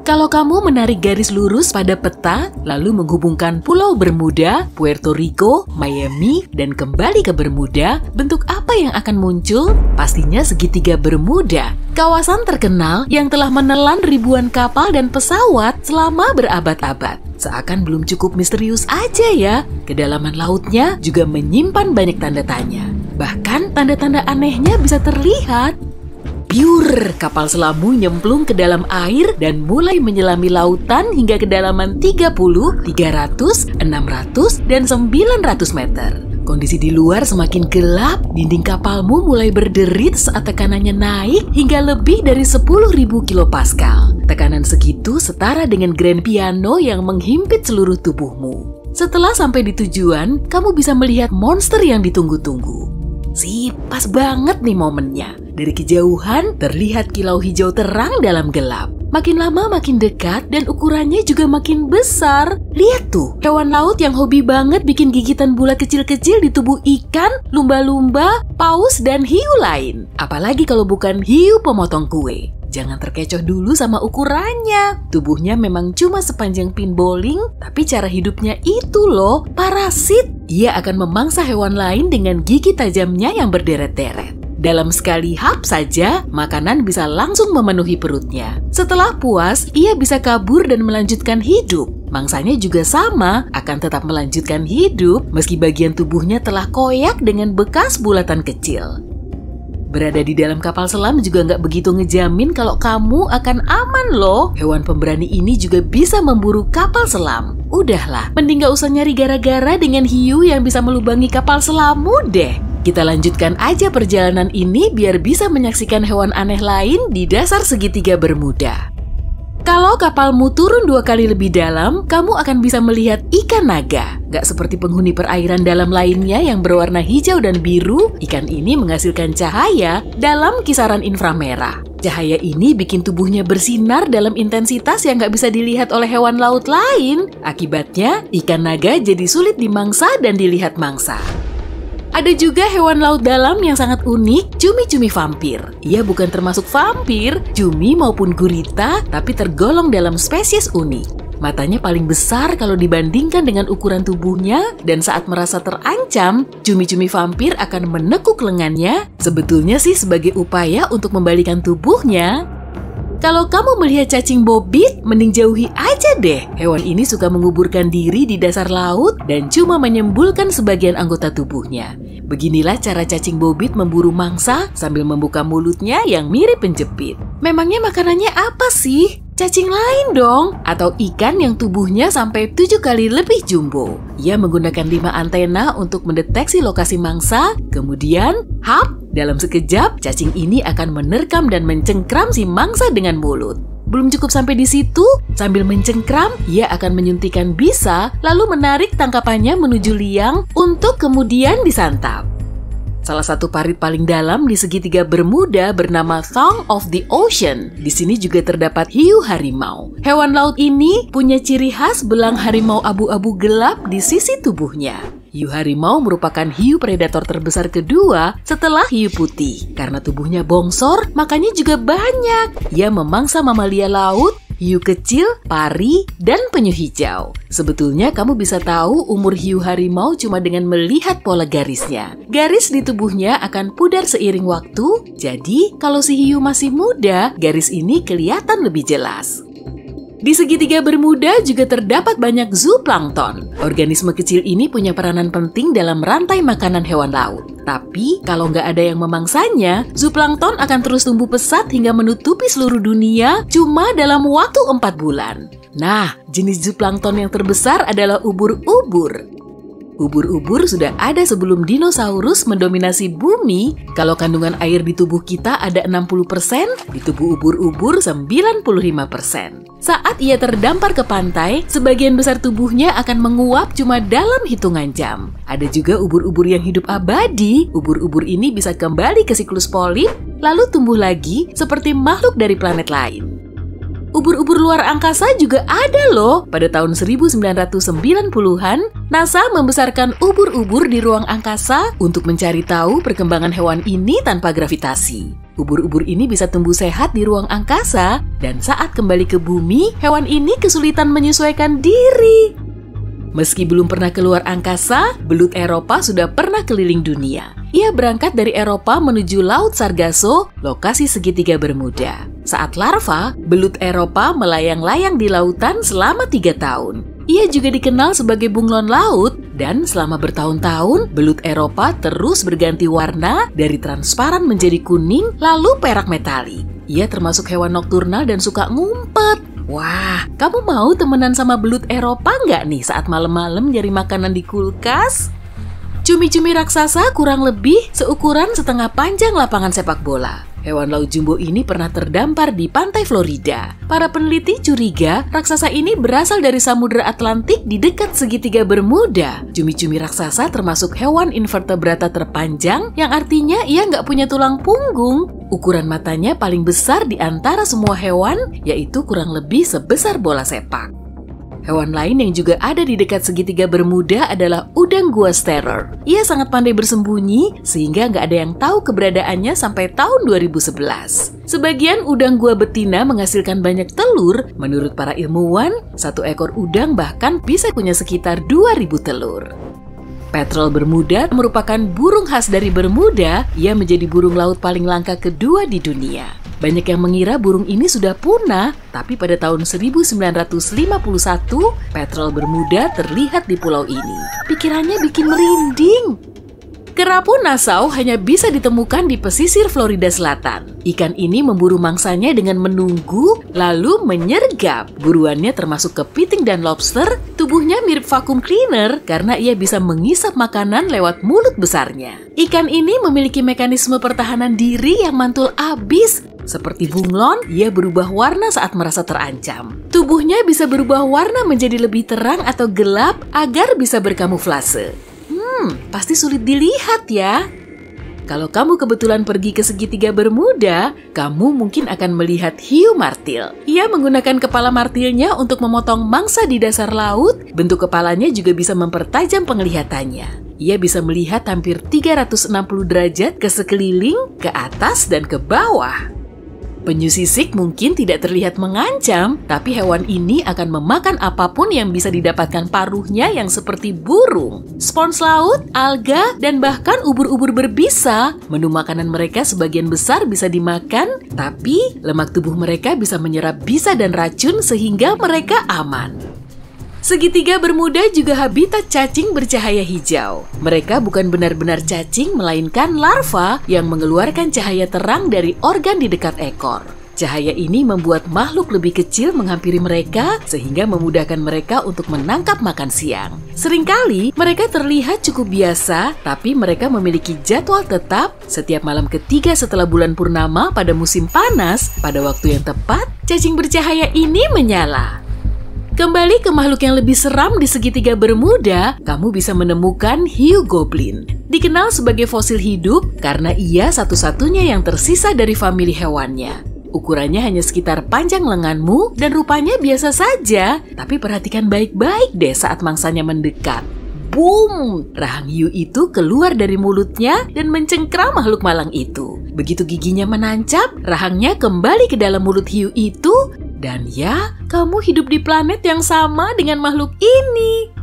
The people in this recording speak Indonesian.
Kalau kamu menarik garis lurus pada peta, lalu menghubungkan Pulau Bermuda, Puerto Rico, Miami, dan kembali ke Bermuda, bentuk apa yang akan muncul? Pastinya segitiga Bermuda, kawasan terkenal yang telah menelan ribuan kapal dan pesawat selama berabad-abad. Seakan belum cukup misterius aja ya, kedalaman lautnya juga menyimpan banyak tanda tanya. Bahkan tanda-tanda anehnya bisa terlihat. Pure, kapal selamu nyemplung ke dalam air dan mulai menyelami lautan hingga kedalaman 30, 300, 600, dan 900 meter. Kondisi di luar semakin gelap, dinding kapalmu mulai berderit saat tekanannya naik hingga lebih dari 10.000 kilopascal. Tekanan segitu setara dengan grand piano yang menghimpit seluruh tubuhmu. Setelah sampai di tujuan, kamu bisa melihat monster yang ditunggu-tunggu. Pas banget nih momennya. Dari kejauhan, terlihat kilau hijau terang dalam gelap. Makin lama makin dekat dan ukurannya juga makin besar. Lihat tuh, hewan laut yang hobi banget bikin gigitan bulat kecil-kecil di tubuh ikan, lumba-lumba, paus, dan hiu lain. Apalagi kalau bukan hiu pemotong kue. Jangan terkecoh dulu sama ukurannya. Tubuhnya memang cuma sepanjang pin bowling, tapi cara hidupnya itu loh, parasit. Ia akan memangsa hewan lain dengan gigi tajamnya yang berderet-deret. Dalam sekali hap saja, makanan bisa langsung memenuhi perutnya. Setelah puas, ia bisa kabur dan melanjutkan hidup. Mangsanya juga sama, akan tetap melanjutkan hidup meski bagian tubuhnya telah koyak dengan bekas bulatan kecil. Berada di dalam kapal selam juga nggak begitu ngejamin kalau kamu akan aman loh. Hewan pemberani ini juga bisa memburu kapal selam. Udahlah, mending nggak usah nyari gara-gara dengan hiu yang bisa melubangi kapal selammu deh. Kita lanjutkan aja perjalanan ini biar bisa menyaksikan hewan aneh lain di dasar segitiga Bermuda. Kalau kapalmu turun 2 kali lebih dalam, kamu akan bisa melihat ikan naga. Gak seperti penghuni perairan dalam lainnya yang berwarna hijau dan biru, ikan ini menghasilkan cahaya dalam kisaran inframerah. Cahaya ini bikin tubuhnya bersinar dalam intensitas yang gak bisa dilihat oleh hewan laut lain. Akibatnya, ikan naga jadi sulit dimangsa dan dilihat mangsa. Ada juga hewan laut dalam yang sangat unik, cumi-cumi vampir. Ia bukan termasuk vampir, cumi maupun gurita, tapi tergolong dalam spesies unik. Matanya paling besar kalau dibandingkan dengan ukuran tubuhnya, dan saat merasa terancam, cumi-cumi vampir akan menekuk lengannya, sebetulnya sih sebagai upaya untuk membalikan tubuhnya. Kalau kamu melihat cacing bobit, mending jauhi aja deh. Hewan ini suka menguburkan diri di dasar laut dan cuma menyembulkan sebagian anggota tubuhnya. Beginilah cara cacing bobit memburu mangsa sambil membuka mulutnya yang mirip penjepit. Memangnya makanannya apa sih? Cacing lain dong, atau ikan yang tubuhnya sampai 7 kali lebih jumbo. Ia menggunakan 5 antena untuk mendeteksi lokasi mangsa, kemudian, hap, dalam sekejap cacing ini akan menerkam dan mencengkram si mangsa dengan mulut. Belum cukup sampai di situ, sambil mencengkram, ia akan menyuntikkan bisa, lalu menarik tangkapannya menuju liang untuk kemudian disantap. Salah satu parit paling dalam di segitiga Bermuda bernama Tongue of the Ocean. Di sini juga terdapat hiu harimau. Hewan laut ini punya ciri khas belang harimau abu-abu gelap di sisi tubuhnya. Hiu harimau merupakan hiu predator terbesar kedua setelah hiu putih. Karena tubuhnya bongsor, makannya juga banyak. Ia memangsa mamalia laut, hiu kecil, pari, dan penyu hijau. Sebetulnya kamu bisa tahu umur hiu harimau cuma dengan melihat pola garisnya. Garis di tubuhnya akan pudar seiring waktu, jadi kalau si hiu masih muda, garis ini kelihatan lebih jelas. Di segitiga Bermuda juga terdapat banyak zooplankton. Organisme kecil ini punya peranan penting dalam rantai makanan hewan laut. Tapi, kalau nggak ada yang memangsanya, zooplankton akan terus tumbuh pesat hingga menutupi seluruh dunia cuma dalam waktu 4 bulan. Nah, jenis zooplankton yang terbesar adalah ubur-ubur. Ubur-ubur sudah ada sebelum dinosaurus mendominasi bumi. Kalau kandungan air di tubuh kita ada 60%, di tubuh ubur-ubur 95%. Saat ia terdampar ke pantai, sebagian besar tubuhnya akan menguap cuma dalam hitungan jam. Ada juga ubur-ubur yang hidup abadi. Ubur-ubur ini bisa kembali ke siklus polip, lalu tumbuh lagi seperti makhluk dari planet lain. Ubur-ubur luar angkasa juga ada loh. Pada tahun 1990-an, NASA membesarkan ubur-ubur di ruang angkasa untuk mencari tahu perkembangan hewan ini tanpa gravitasi. Ubur-ubur ini bisa tumbuh sehat di ruang angkasa, dan saat kembali ke bumi, hewan ini kesulitan menyesuaikan diri. Meski belum pernah keluar angkasa, belut Eropa sudah pernah keliling dunia. Ia berangkat dari Eropa menuju Laut Sargasso, lokasi segitiga Bermuda. Saat larva, belut Eropa melayang-layang di lautan selama 3 tahun. Ia juga dikenal sebagai bunglon laut, dan selama bertahun-tahun, belut Eropa terus berganti warna dari transparan menjadi kuning, lalu perak metalik. Ia termasuk hewan nokturnal dan suka ngumpet. Wah, kamu mau temenan sama belut Eropa nggak nih saat malam-malam nyari makanan di kulkas? Cumi-cumi raksasa kurang lebih seukuran setengah panjang lapangan sepak bola. Hewan laut jumbo ini pernah terdampar di pantai Florida. Para peneliti curiga raksasa ini berasal dari Samudra Atlantik di dekat segitiga Bermuda. Cumi-cumi raksasa termasuk hewan invertebrata terpanjang, yang artinya ia nggak punya tulang punggung. Ukuran matanya paling besar di antara semua hewan, yaitu kurang lebih sebesar bola sepak. Hewan lain yang juga ada di dekat segitiga Bermuda adalah udang gua Starer. Ia sangat pandai bersembunyi sehingga nggak ada yang tahu keberadaannya sampai tahun 2011. Sebagian udang gua betina menghasilkan banyak telur. Menurut para ilmuwan, satu ekor udang bahkan bisa punya sekitar 2000 telur. Petrel Bermuda merupakan burung khas dari Bermuda. Ia menjadi burung laut paling langka kedua di dunia. Banyak yang mengira burung ini sudah punah, tapi pada tahun 1951, petrel Bermuda terlihat di pulau ini. Pikirannya bikin merinding. Kerapu Nassau hanya bisa ditemukan di pesisir Florida Selatan. Ikan ini memburu mangsanya dengan menunggu, lalu menyergap. Buruannya termasuk kepiting dan lobster. Tubuhnya mirip vacuum cleaner karena ia bisa mengisap makanan lewat mulut besarnya. Ikan ini memiliki mekanisme pertahanan diri yang mantul abis. Seperti bunglon, ia berubah warna saat merasa terancam. Tubuhnya bisa berubah warna menjadi lebih terang atau gelap agar bisa berkamuflase. Pasti sulit dilihat ya. Kalau kamu kebetulan pergi ke segitiga Bermuda, kamu mungkin akan melihat hiu martil. Ia menggunakan kepala martilnya untuk memotong mangsa di dasar laut. Bentuk kepalanya juga bisa mempertajam penglihatannya. Ia bisa melihat hampir 360 derajat ke sekeliling, ke atas, dan ke bawah. Penyu sisik mungkin tidak terlihat mengancam, tapi hewan ini akan memakan apapun yang bisa didapatkan paruhnya yang seperti burung, spons laut, alga, dan bahkan ubur-ubur berbisa. Menu makanan mereka sebagian besar bisa dimakan, tapi lemak tubuh mereka bisa menyerap bisa dan racun sehingga mereka aman. Segitiga Bermuda juga habitat cacing bercahaya hijau. Mereka bukan benar-benar cacing, melainkan larva yang mengeluarkan cahaya terang dari organ di dekat ekor. Cahaya ini membuat makhluk lebih kecil menghampiri mereka sehingga memudahkan mereka untuk menangkap makan siang. Seringkali mereka terlihat cukup biasa, tapi mereka memiliki jadwal tetap. Setiap malam ketiga setelah bulan purnama pada musim panas, pada waktu yang tepat, cacing bercahaya ini menyala. Kembali ke makhluk yang lebih seram di segitiga Bermuda, kamu bisa menemukan hiu goblin. Dikenal sebagai fosil hidup karena ia satu-satunya yang tersisa dari famili hewannya. Ukurannya hanya sekitar panjang lenganmu dan rupanya biasa saja, tapi perhatikan baik-baik deh saat mangsanya mendekat. Boom! Rahang hiu itu keluar dari mulutnya dan mencengkram makhluk malang itu. Begitu giginya menancap, rahangnya kembali ke dalam mulut hiu itu. Dan ya, kamu hidup di planet yang sama dengan makhluk ini.